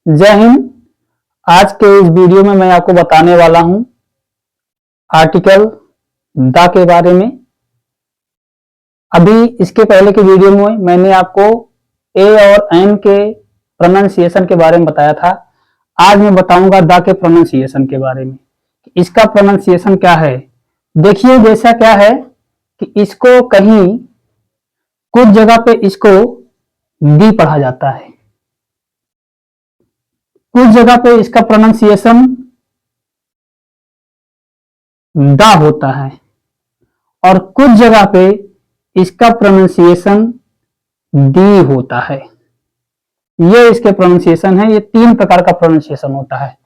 जय हिंद। आज के इस वीडियो में मैं आपको बताने वाला हूं आर्टिकल द के बारे में। अभी इसके पहले के वीडियो में मैंने आपको ए और एन के प्रोनाउंसिएशन के बारे में बताया था। आज मैं बताऊंगा द के प्रोनाउंसिएशन के बारे में। इसका प्रोनाउंसिएशन क्या है। देखिए, जैसा क्या है कि इसको कहीं कुछ जगह पे इसको दी पढ़ा जाता है, कुछ जगह पे इसका प्रोनाउंसिएशन द होता है और कुछ जगह पे इसका प्रोनाउंसिएशन दी होता है। ये इसके प्रोनाउंसिएशन है। ये तीन प्रकार का प्रोनाउंसिएशन होता है।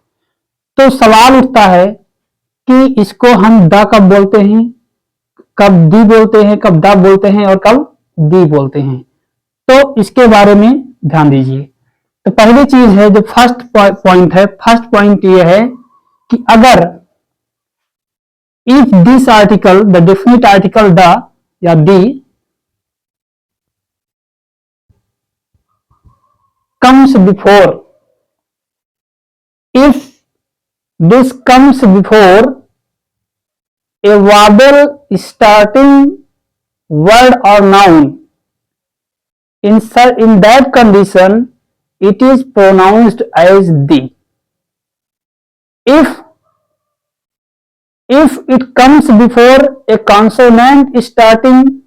तो सवाल उठता है कि इसको हम द कब बोलते हैं, कब दी बोलते हैं, कब द बोलते हैं और कब दी बोलते हैं। तो इसके बारे में ध्यान दीजिए। तो पहली चीज है, जो फर्स्ट पॉइंट है, फर्स्ट पॉइंट ये है कि अगर if this article, the definite article the या the comes before, if this comes before a vowel starting word or noun, in that condition it is pronounced as the. If it comes before a consonant starting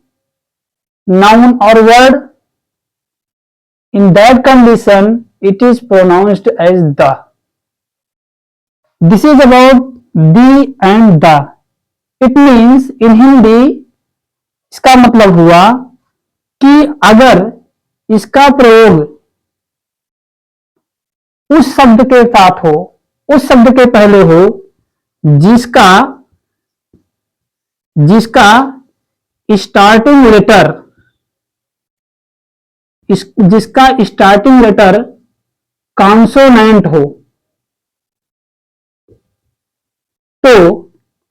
noun or word, in that condition it is pronounced as the. This is about the and the. It means in Hindi, इसका मतलब हुआ कि अगर इसका प्रयोग उस शब्द के साथ हो, उस शब्द के पहले हो जिसका जिसका स्टार्टिंग लेटर जिसका स्टार्टिंग लेटर कॉन्सोनेंट हो, तो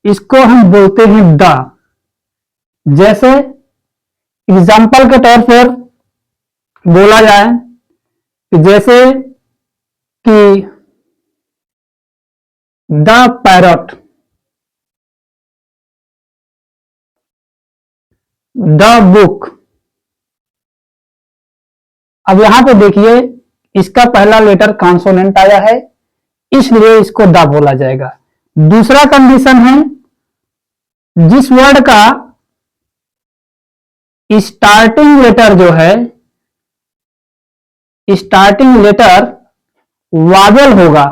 इसको हम बोलते हैं द। जैसे एग्जाम्पल के तौर पर बोला जाए कि जैसे कि द पैरट, द बुक। अब यहां पे देखिए, इसका पहला लेटर कॉन्सोनेंट आया है, इसलिए इसको द बोला जाएगा। दूसरा कंडीशन है, जिस वर्ड का स्टार्टिंग लेटर जो है, स्टार्टिंग लेटर वावेल होगा,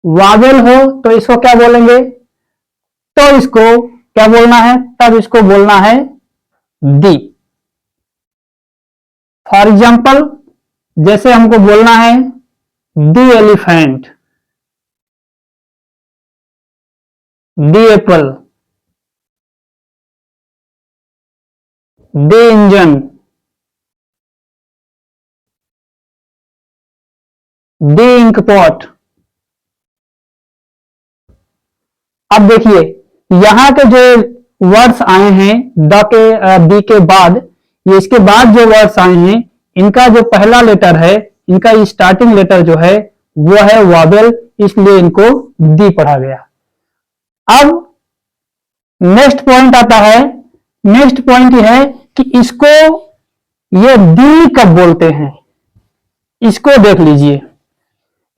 वावेल हो तो इसको क्या बोलेंगे, तो इसको क्या बोलना है, तब इसको बोलना है दी। फॉर एग्जाम्पल, जैसे हमको बोलना है the elephant, the apple, the engine, the ink pot. अब देखिए, यहां के जो वर्ड्स आए हैं द के दी के बाद, ये इसके बाद जो वर्ड्स आए हैं, इनका जो पहला लेटर है, इनका स्टार्टिंग लेटर जो है वो है वावेल, इसलिए इनको दी पढ़ा गया। अब नेक्स्ट पॉइंट आता है। नेक्स्ट पॉइंट यह है कि इसको ये दी कब बोलते हैं। इसको देख लीजिए,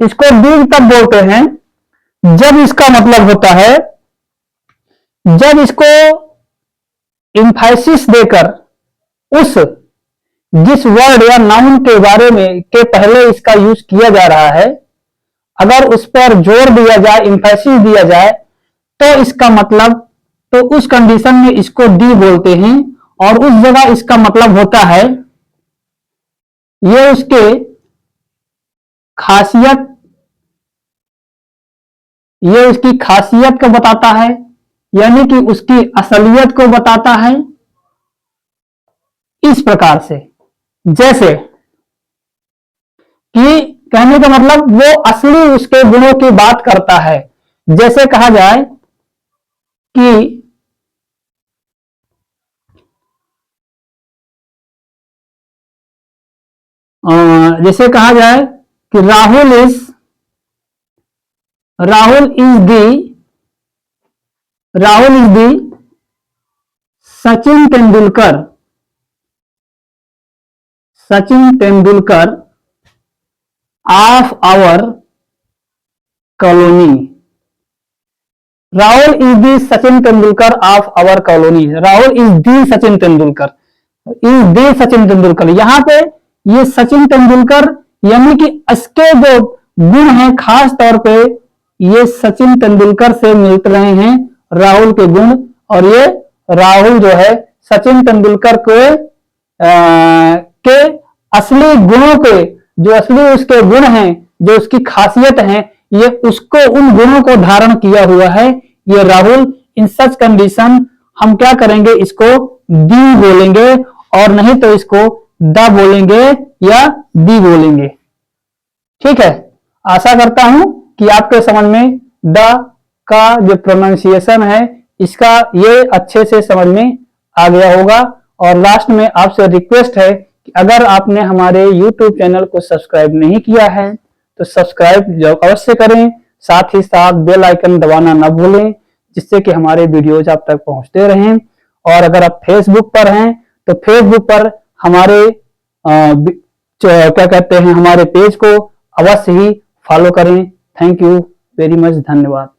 इसको दी कब बोलते हैं, जब इसका मतलब होता है, जब इसको इंफाइसिस देकर उस जिस वर्ड या नाउन के बारे में के पहले इसका यूज किया जा रहा है, अगर उस पर जोर दिया जाए, इंफाइसिस दिया जाए, तो इसका मतलब, तो उस कंडीशन में इसको दी बोलते हैं। और उस जगह इसका मतलब होता है, ये उसके खासियत, ये उसकी खासियत को बताता है, यानी कि उसकी असलियत को बताता है। इस प्रकार से, जैसे कि कहने का मतलब वो असली उसके गुणों की बात करता है। जैसे कहा जाए कि जैसे कहा जाए कि Rahul is the Sachin Tendulkar of our colony. Rahul is the Sachin Tendulkar of our colony. Rahul is the Sachin Tendulkar. यहां पे ये सचिन तेंदुलकर यानी कि इसके जो गुण हैं खास तौर पे ये सचिन तेंदुलकर से मिल रहे हैं राहुल के गुण, और ये राहुल जो है सचिन तेंदुलकर के असली गुणों के, जो असली उसके गुण हैं, जो उसकी खासियत हैं, ये उसको उन गुणों को धारण किया हुआ है ये राहुल। इन सच कंडीशन हम क्या करेंगे, इसको दी बोलेंगे और नहीं तो इसको द बोलेंगे या दी बोलेंगे। ठीक है, आशा करता हूं कि आपके समझ में द का जो प्रोनाउंसिएशन है इसका ये अच्छे से समझ में आ गया होगा। और लास्ट में आपसे रिक्वेस्ट है कि अगर आपने हमारे YouTube चैनल को सब्सक्राइब नहीं किया है तो सब्सक्राइब अवश्य करें, साथ ही साथ बेल आइकन दबाना न भूलें जिससे कि हमारे वीडियोज आप तक पहुंचते रहें। और अगर आप फेसबुक पर हैं तो फेसबुक पर हमारे क्या कहते हैं हमारे पेज को अवश्य ही फॉलो करें। थैंक यू वेरी मच, धन्यवाद।